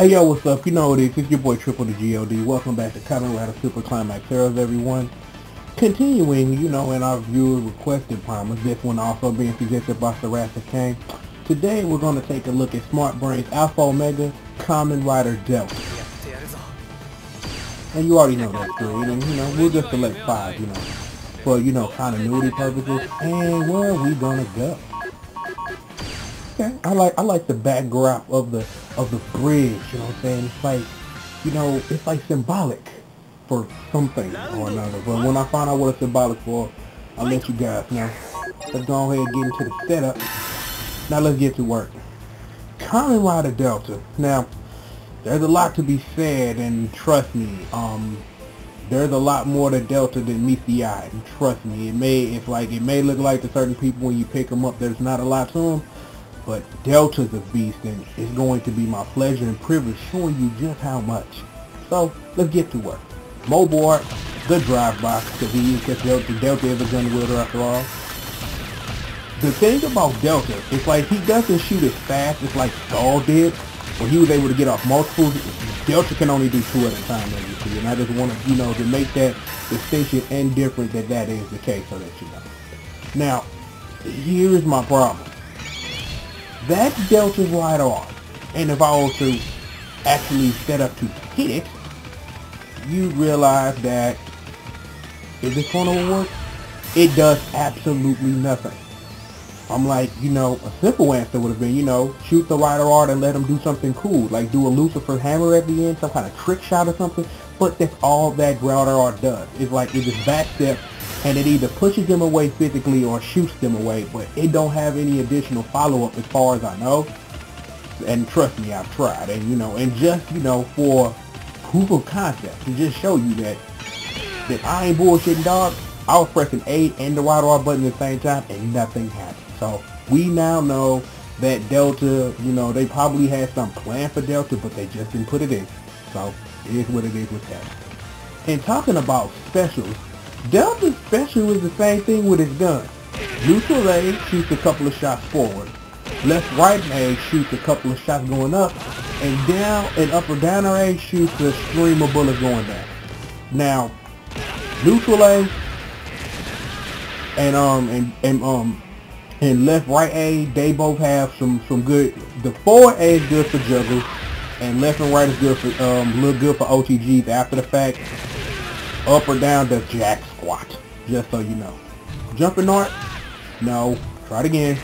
Hey yo, what's up? You know what it is. It's your boy Triple the G.O.D. Welcome back to Kamen Super Climax Heroes, everyone. Continuing, in our viewer requested promise, this one also being suggested by Sarasa Kane. Today we're going to take a look at Smart Brain's Alpha Omega Kamen Rider Delta. And you already know that story, and we'll just select 5, for, continuity purposes. And where are we gonna go? Okay, I like the backdrop of the bridge, you know what I'm saying? It's like, it's like symbolic for something or another. But when I find out what it's symbolic for, I'll let you guys know. Let's go ahead and get into the setup. Now let's get to work. Kamen Rider Delta. Now, there's a lot to be said, and trust me, there's a lot more to Delta than meets the eye. And trust me, it may look like to certain people when you pick them up, there's not a lot to them. But Delta's a beast, and it's going to be my pleasure and privilege showing you just how much. So, let's get to work. Mobart, the drive-by, because Delta is a gun wielder after all. The thing about Delta, it's like he doesn't shoot as fast as like Skull did, where he was able to get off multiples. Delta can only do 2 at a time, as you see, and I just want to, to make that distinction and difference that is the case, so that you know. Now, here's my problem. That's Delta's right arm, and if I was to actually set up to hit it, you'd realize that, is this going to work? It does absolutely nothing. I'm like, a simple answer would have been, shoot the rider arm and let him do something cool, like do a Lucifer hammer at the end, some kind of trick shot or something, but that's all that rider arm does. It's like, it just backsteps, and it either pushes them away physically or shoots them away, but it don't have any additional follow-up as far as I know. And trust me, I've tried, and and just, for proof of concept, to just show you that I ain't bullshitting, dog, I was pressing A and the right R button at the same time, and nothing happened. So, we now know that Delta, they probably had some plan for Delta, but they just didn't put it in. So, it is what it is with that. And talking about specials, Delta's special is the same thing with his gun. Neutral A shoots a couple of shots forward. Left right A shoots a couple of shots going up. And down and up or down A shoots a stream of bullets going down. Now, neutral A and left right A, they both have some good. The forward A is good for juggles, and left and right is good for look good for OTGs after the fact. Up or down does jack squat, just so you know. Jumping art? No. Try it again.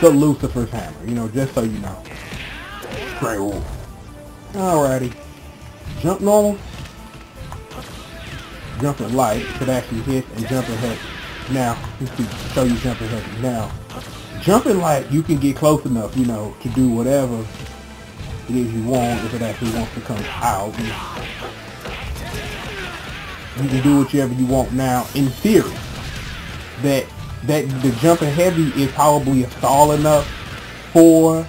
The Lucifer's hammer, just so you know. Straight roll. Alrighty. Jump normal. Jumping light could actually hit, and jumping heavy. Now, let's show you jumping heavy. Now, jumping light, you can get close enough, to do whatever it is you want if it actually wants to come out. You can do whatever you want. Now, in theory, that the jumping heavy is probably a stall enough for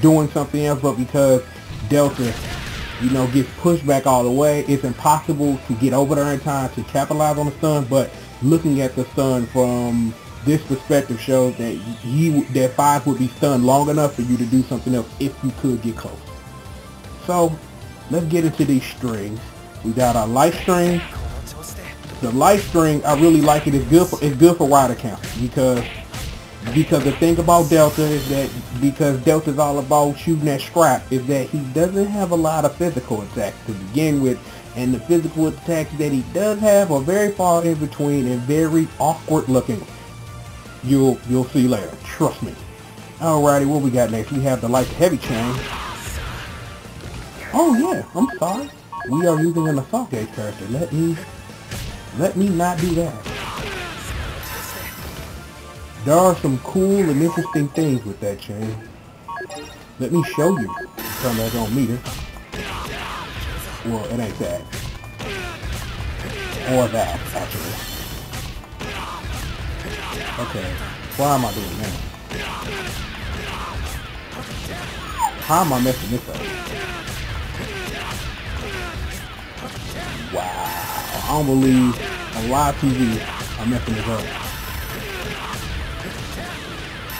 doing something else, but because Delta, gets pushed back all the way, it's impossible to get over there in time to capitalize on the stun. But looking at the stun from this perspective shows that 5 would be stunned long enough for you to do something else if you could get close. So, let's get into these strings. We got our light string. The light string, I really like it. It's good for rider count because the thing about Delta is that because Delta's all about shooting that scrap, is that he doesn't have a lot of physical attacks to begin with, and the physical attacks that he does have are very far in between and very awkward looking. You'll see later. Trust me. Alrighty, what we got next? We have the light to heavy chain. Oh yeah, I'm sorry. We are using an assault gauge character. Let me not do that. There are some cool and interesting things with that chain. Let me show you. Turn that on meter. Well, it ain't that. Or that, actually. Okay, why am I doing that? How am I messing this up? Wow. I don't believe on live TV I'm messing this up.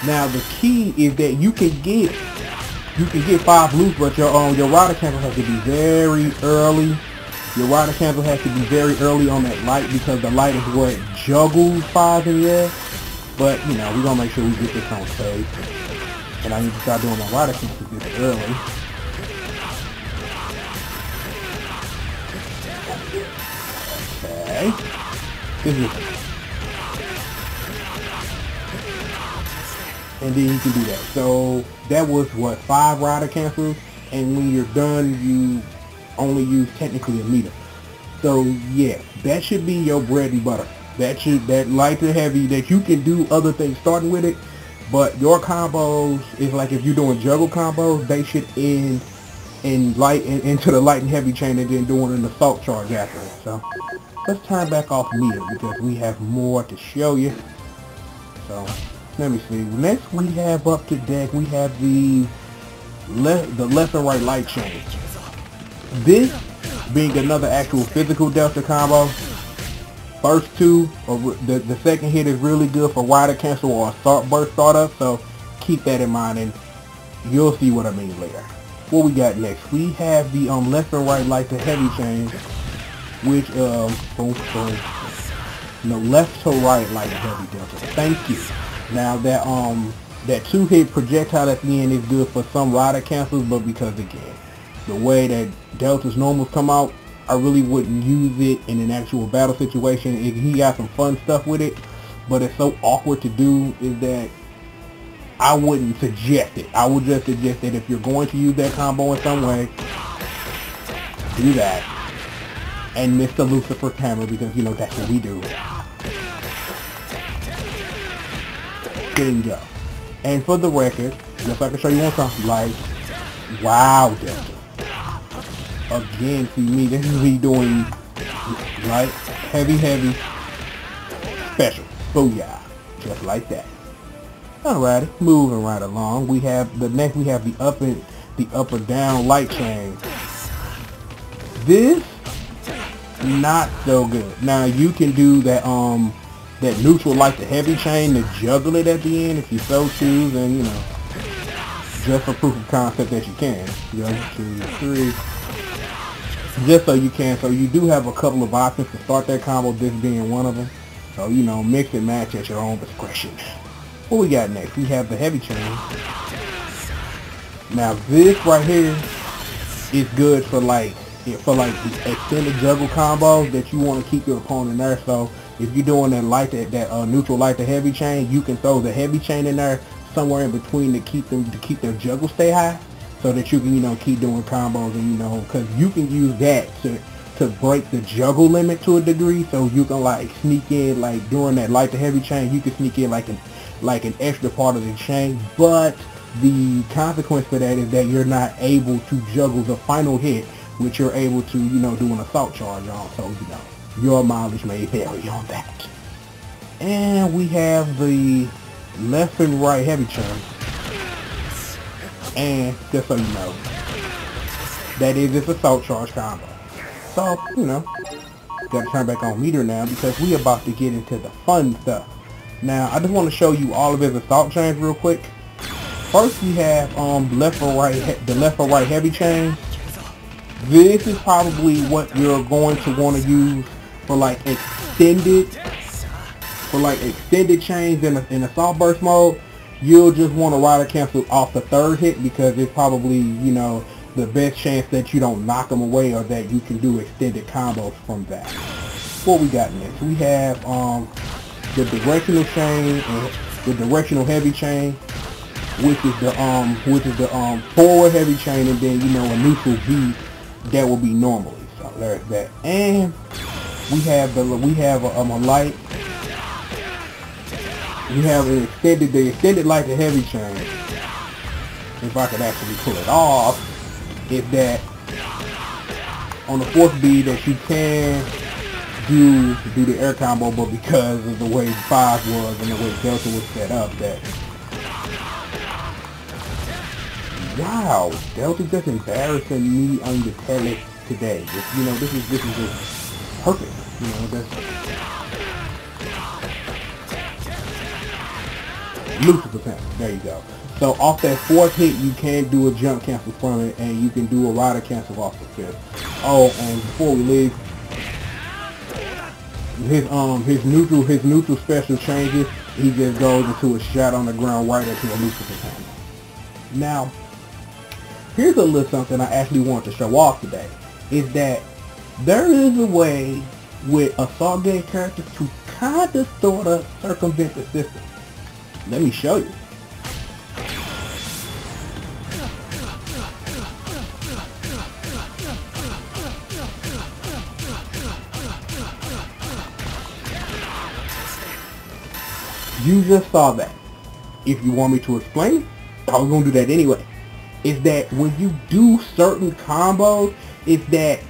Now the key is that you can get You can get 5 loose, but your rider cancel has to be very early. Your rider cancel has to be very early on that light because the light is what juggles 5 in the air. But you know, we're gonna make sure we get this on stage. And I need to start doing my rider cancel this early. Okay. This is, and then you can do that. So that was what, 5 rider cancels, and when you're done you only use technically a meter. So yeah, that should be your bread and butter. That light to heavy, that you can do other things starting with it, but your combos is like if you're doing juggle combos, they should end in into the light and heavy chain and then doing an assault charge after it. So let's turn back off meter because we have more to show you. So let me see. Next we have up to deck, we have the left and right light chain. This being another actual physical Delta combo. First 2, or the second hit is really good for rider cancel or assault burst startup, so keep that in mind and you'll see what I mean later. What we got next? We have the left and right light to heavy chain, which no, left to right light to heavy Delta. Thank you. Now that that 2-hit projectile at the end is good for some rider cancels, but because again, the way that Delta's normals come out, I really wouldn't use it in an actual battle situation. He got some fun stuff with it, but it's so awkward to do is that I wouldn't suggest it. I would just suggest that if you're going to use that combo in some way, do that. And miss the Lucifer hammer because, you know, that's what we do. There you go. And for the record, just like I can show you one time, like, wow, Delta. Again, see me, this is me doing light, heavy, special. Booyah. Just like that. Alrighty, moving right along. We have the up and down light chain. This not so good. Now you can do that that neutral light to heavy chain to juggle it at the end if you so choose, and you know, just for proof of concept that you can. 1, 2, 3. Just so you can. So you do have a couple of options to start that combo, this being one of them. So, you know, mix and match at your own discretion. What we got next? We have the heavy chain. Now this right here is good for like the extended juggle combos that you want to keep your opponent there. So if you're doing that neutral light to heavy chain, you can throw the heavy chain in there somewhere in between to keep their juggle stay high, so that you can, you know, keep doing combos, and you know, because you can use that to break the juggle limit to a degree. So you can like sneak in, like during that light to heavy chain, you can sneak in like an extra part of the chain, but the consequence for that is that you're not able to juggle the final hit, which you're able to, you know, do an assault charge on. So, you know, your mileage may vary on that. And we have the left and right heavy chain. And just so you know, that is this assault charge combo. So, you know, gotta turn back on meter now because we about to get into the fun stuff. Now, I just want to show you all of his assault chains real quick. First, we have the left or right heavy chain. This is probably what you're going to want to use for like extended chains in assault burst mode. You'll just want to rider cancel off the 3rd hit because it's probably, you know, the best chance that you don't knock them away or that you can do extended combos from that. What we got next? We have the directional chain and the directional heavy chain, which is the forward heavy chain, and then, you know, a neutral V that will be normally. So there's that. And we have a light. We have the extended light to heavy chain. If I could actually pull it off, is that on the 4th beat that you can do the air combo, but because of the way 5 was and the way Delta was set up, that wow, Delta just embarrassing me on the tele today. Just, you know, this is just perfect. You know, that's Lucifer's hammer. There you go. So off that fourth hit, you can do a jump cancel from it, and you can do a rider cancel off the fifth. Oh, and before we leave, his neutral special changes. He just goes into a shot on the ground right into a Lucifer combo. Now, here's a little something I actually want to show off today. Is that there is a way with assault gauge characters to kind of sort of circumvent the system. Let me show you. You just saw that. If you want me to explain it, I was going to do that anyway. Is that when you do certain combos, is that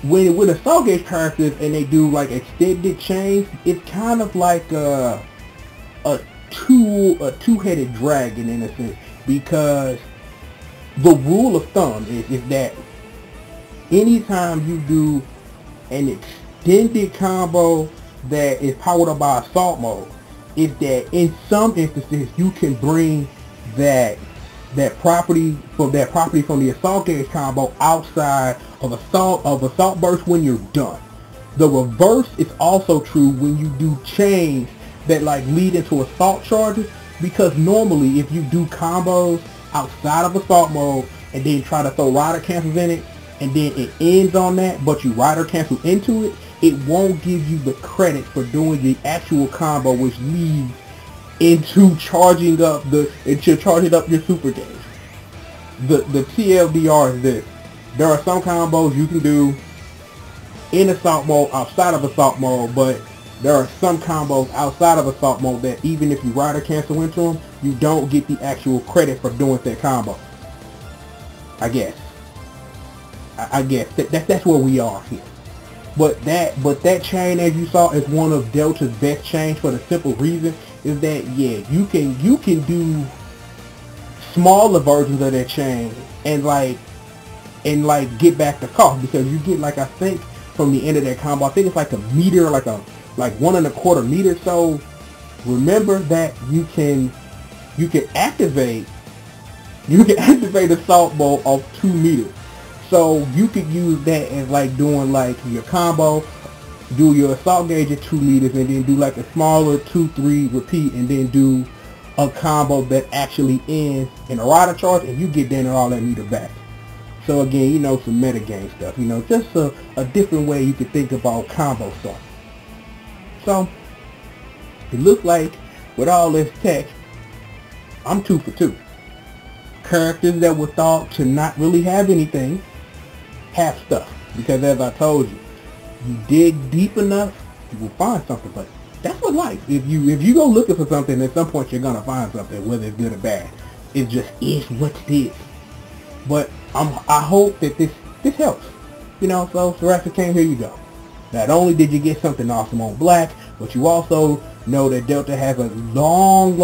with assault gauge characters and they do like extended chains, it's kind of like a two-headed dragon in a sense, because the rule of thumb is that anytime you do an extended combo that is powered up by assault mode, is that in some instances you can bring that property from the assault gauge combo outside of assault burst when you're done. The reverse is also true when you do chains that like lead into assault charges, because normally if you do combos outside of assault mode and then try to throw rider cancels in it and then it ends on that, but you rider cancel into it, it won't give you the credit for doing the actual combo, which leads into charging up your super gauge. The TLDR is this: there are some combos you can do in assault mode outside of assault mode, but there are some combos outside of assault mode that even if you rider cancel into them, you don't get the actual credit for doing that combo. I guess that's where we are here. But that chain, as you saw, is one of Delta's best chains for the simple reason is that, yeah, you can do smaller versions of that chain and get back the cost, because you get, like, I think from the end of that combo, I think it's like a meter, like 1.25 meters. So remember that you can activate assault mode of 2 meters. So you could use that as like doing like your combo, do your assault gauge at 2 meters, and then do like a smaller 2-3 repeat, and then do a combo that actually ends in a rider charge, and you get down all that meter back. So again, you know, some metagame stuff, you know, just a different way you could think about combo stuff. So it looks like with all this tech, I'm 2 for 2. Characters that were thought to not really have anything have stuff, because as I told you, you dig deep enough, you will find something. But that's what life. If you go looking for something, at some point you're gonna find something, whether it's good or bad. It just is what it is. But I hope that this helps. You know, so Jurassic came, here you go. Not only did you get something awesome on black, but you also know that Delta has a long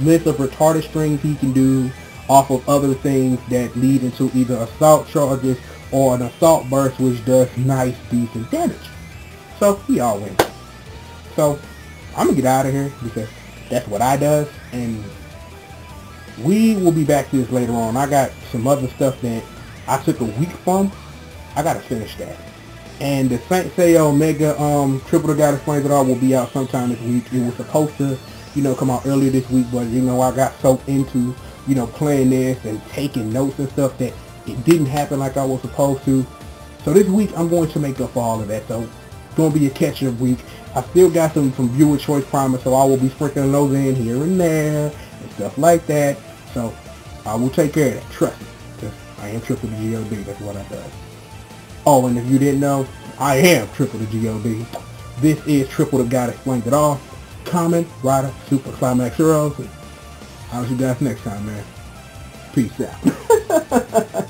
list of retarded strings he can do off of other things that lead into either assault charges or an assault burst, which does nice, decent damage. So we all win. So I'm gonna get out of here because that's what I does, and we will be back to this later on. I got some other stuff that I took a week from. I gotta finish that. And the Saint Seiya Omega Triple the God Explains It All will be out sometime this week. It was supposed to, you know, come out earlier this week, but you know, I got so into, you know, playing this and taking notes and stuff that it didn't happen like I was supposed to. So this week I'm going to make up for all of that. So it's going to be a catch-up week. I still got some viewer choice promise, so I will be sprinkling those in here and there and stuff like that. So I will take care of that. Trust me, because I am Triple the G.O.D. That's what I do. Oh, and if you didn't know, I am Triple the G.O.D. This is Triple the God Explains It All. Kamen, Rider, Super Climax Heroes. I'll see you guys next time, man. Peace out.